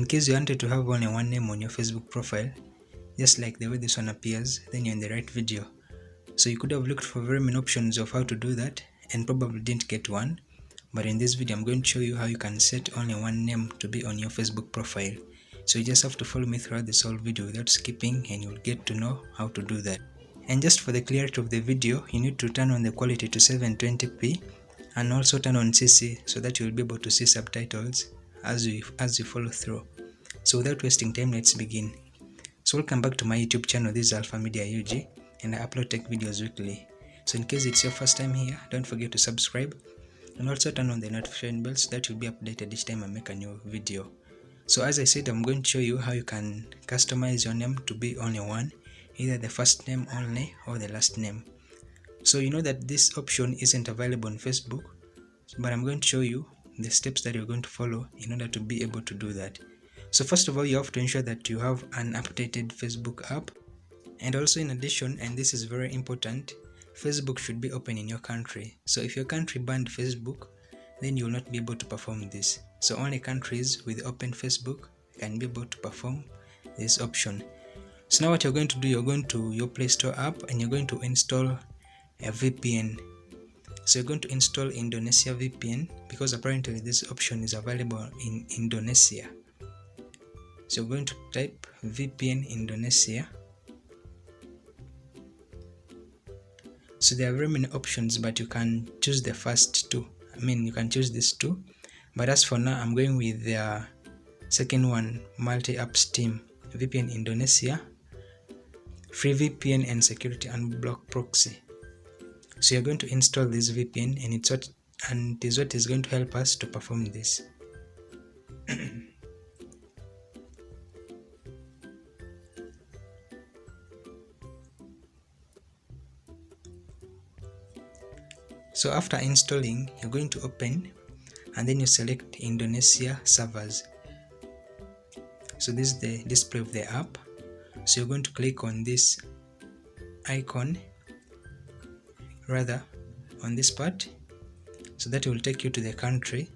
in case you wanted to have only one name on your Facebook profile, just like the way this one appears, then you're in the right video. So you could have looked for very many options of how to do that and probably didn't get one, but in this video I'm going to show you how you can set only one name to be on your Facebook profile. So you just have to follow me throughout this whole video without skipping, and you'll get to know how to do that. And just for the clarity of the video, you need to turn on the quality to 720p and also turn on CC so that you'll be able to see subtitles as you follow through. So without wasting time, let's begin. So welcome back to my YouTube channel. This is Alpha Media UG, and I upload tech videos weekly. So in case it's your first time here, don't forget to subscribe and also turn on the notification bell so that you'll be updated each time I make a new video. So as I said, I'm going to show you how you can customize your name to be only one, either the first name only or the last name. So you know that this option isn't available on Facebook, but I'm going to show you the steps that you're going to follow in order to be able to do that. So first of all, you have to ensure that you have an updated Facebook app, and also in addition, and this is very important, Facebook should be open in your country. So if your country banned Facebook, then you will not be able to perform this. So only countries with open Facebook can be able to perform this option. So now what you're going to do, you're going to your Play Store app and you're going to install a VPN. So you're going to install Indonesia VPN because apparently this option is available in Indonesia. So you're going to type VPN Indonesia. So there are very many options, but you can choose the first two. You can choose these two, but as for now, I'm going with the second one, multi-app Steam, VPN Indonesia, free VPN and security unblock proxy. So you're going to install this VPN, and it is what is going to help us to perform this. So after installing, you're going to open and then you select Indonesia servers. So this is the display of the app. So you're going to click on this icon, rather on this part, so that will take you to the country.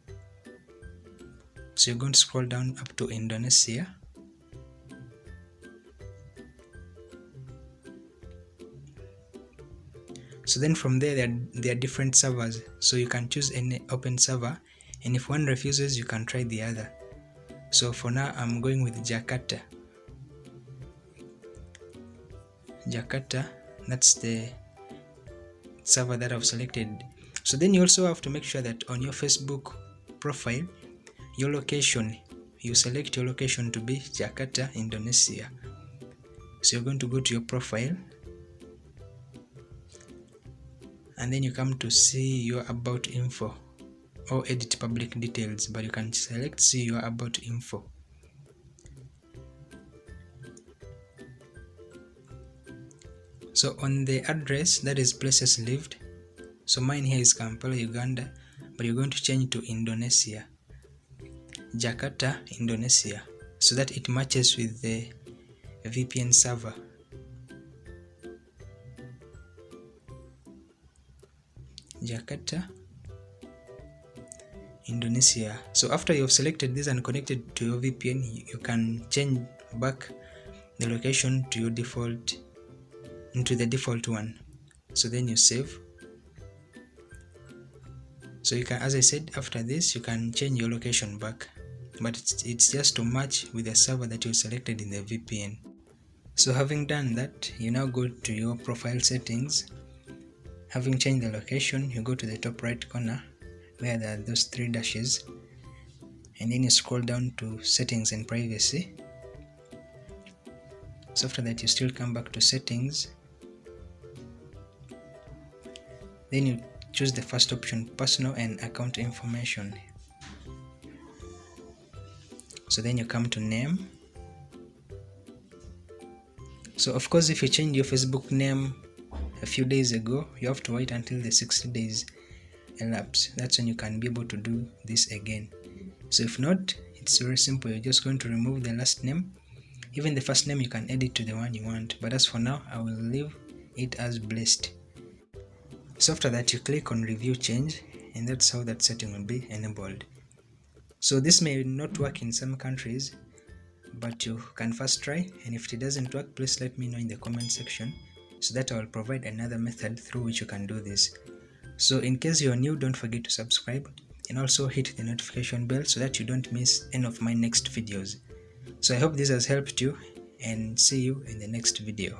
So you're going to scroll down up to Indonesia. So then from there are different servers, so you can choose any open server, and if one refuses you can try the other. So for now I'm going with Jakarta, that's the server that I've selected. So then you also have to make sure that on your Facebook profile, your location, you select your location to be Jakarta, Indonesia. So you're going to go to your profile, and then you come to see your about info or edit public details, but you can select see your about info. So on the address, that is places lived, so mine here is Kampala, Uganda, but you're going to change to Indonesia, Jakarta, Indonesia, so that it matches with the VPN server. Jakarta, Indonesia. So after you've selected this and connected to your VPN, you can change back the location to your default, into the default one. So then you save. So you can, as I said, after this you can change your location back, but it's just to match with the server that you selected in the VPN. So having done that, you now go to your profile settings. Having changed the location, you go to the top right corner where there are those three dashes, and then you scroll down to settings and privacy. So after that you still come back to settings, then you choose the first option, personal and account information. So then you come to name. So of course, if you change your Facebook name a few days ago, you have to wait until the 60 days elapse. That's when you can be able to do this again. So if not, it's very simple. You're just going to remove the last name. Even the first name you can edit to the one you want, but as for now I will leave it as blessed. So after that you click on review change, and that's how that setting will be enabled. So this may not work in some countries, but you can first try, and if it doesn't work, please let me know in the comment section so that I will provide another method through which you can do this. So in case you're new, don't forget to subscribe and also hit the notification bell so that you don't miss any of my next videos. So I hope this has helped you, and see you in the next video.